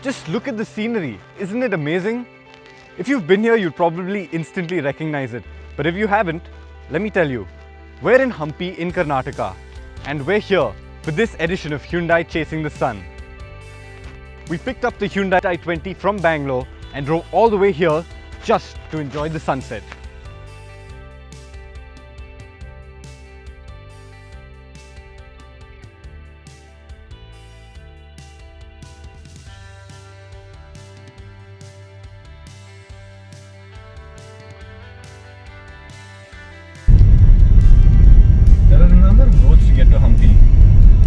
Just look at the scenery, isn't it amazing? If you've been here, you'd probably instantly recognize it. But if you haven't, let me tell you, we're in Hampi in Karnataka, and we're here for this edition of Hyundai Chasing the Sun. We picked up the Hyundai i20 from Bangalore and drove all the way here just to enjoy the sunset. There are a number of roads to get to Hampi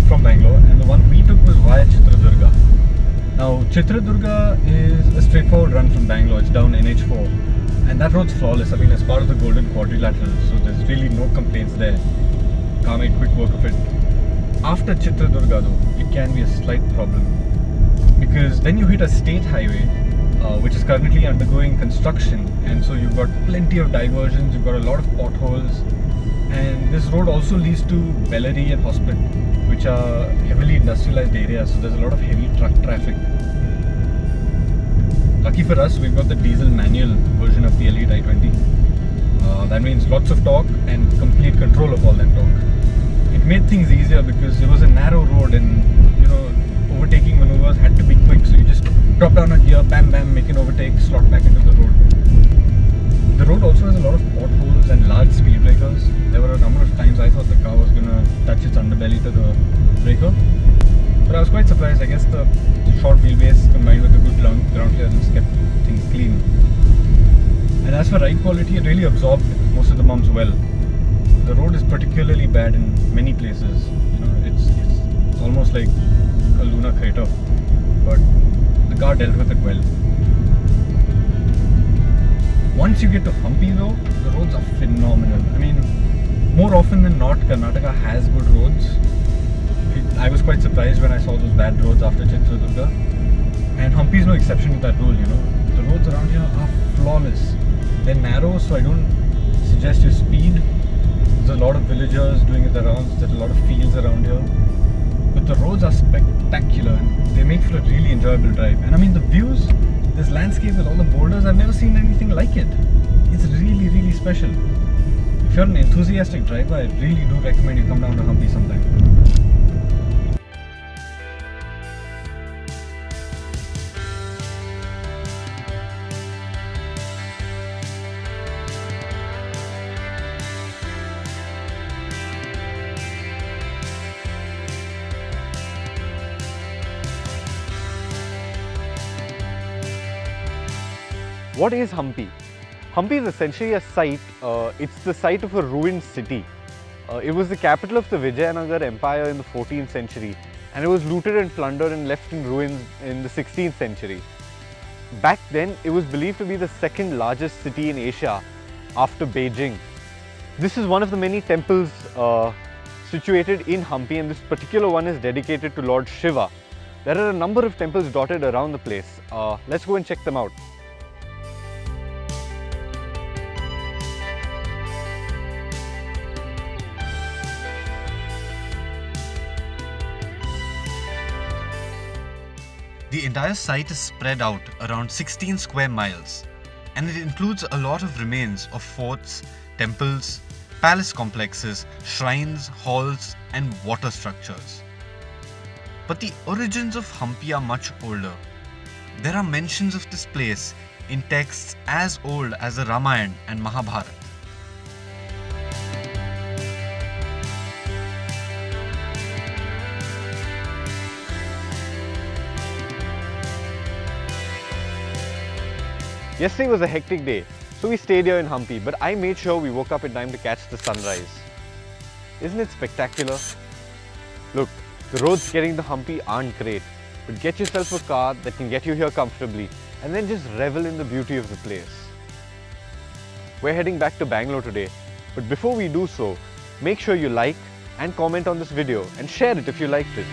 from Bangalore, and the one we took was via Chitradurga. Now, Chitradurga is a straightforward run from Bangalore. It's down NH4, and that road's flawless. I mean, it's part of the Golden Quadrilateral, so there's really no complaints there. Car made quick work of it. After Chitradurga, though, it can be a slight problem because then you hit a state highway, which is currently undergoing construction, and so you've got plenty of diversions. You've got a lot of potholes. And this road also leads to Bellary and Hospital, which are heavily industrialized areas, so there's a lot of heavy truck traffic. Lucky for us, we've got the diesel manual version of the Elite i20. That means lots of torque and complete control of all that torque. It made things easier because it was a narrow road, and overtaking maneuvers had to be quick, so you just drop down a gear, bam bam, make an overtake, slot back into the road. The road also has a lot of potholes and large speed breakers. There were a number of times I thought the car was going to touch its underbelly to the breaker. But I was quite surprised. I guess the short wheelbase combined with the good ground clearance kept things clean. And as for ride quality, it really absorbed most of the bumps well. The road is particularly bad in many places. It's almost like a lunar crater. But the car dealt with it well. Once you get to Hampi though, the roads are phenomenal. I mean, more often than not, Karnataka has good roads. I was quite surprised when I saw those bad roads after Chitradurga. And Hampi is no exception to that rule, The roads around here are flawless. They're narrow, so I don't suggest you speed. There's a lot of villagers doing it around. There's a lot of fields around here. But the roads are spectacular and they make for a really enjoyable drive. And I mean, the views, this landscape with all the boulders, I've never seen anything like it. It's really, really special. If you're an enthusiastic driver, I really do recommend you come down to Hampi sometime. What is Hampi? Hampi is essentially a site, it's the site of a ruined city. It was the capital of the Vijayanagar Empire in the 14th century, and it was looted and plundered and left in ruins in the 16th century. Back then, it was believed to be the second largest city in Asia after Beijing. This is one of the many temples situated in Hampi, and this particular one is dedicated to Lord Shiva. There are a number of temples dotted around the place. Let's go and check them out. The entire site is spread out around 16 square miles, and it includes a lot of remains of forts, temples, palace complexes, shrines, halls, and water structures. But the origins of Hampi are much older. There are mentions of this place in texts as old as the Ramayana and Mahabharata. Yesterday was a hectic day, so we stayed here in Hampi, but I made sure we woke up in time to catch the sunrise. Isn't it spectacular? Look, the roads getting to Hampi aren't great, but get yourself a car that can get you here comfortably and then just revel in the beauty of the place. We're heading back to Bangalore today, but before we do so, make sure you like and comment on this video and share it if you liked it.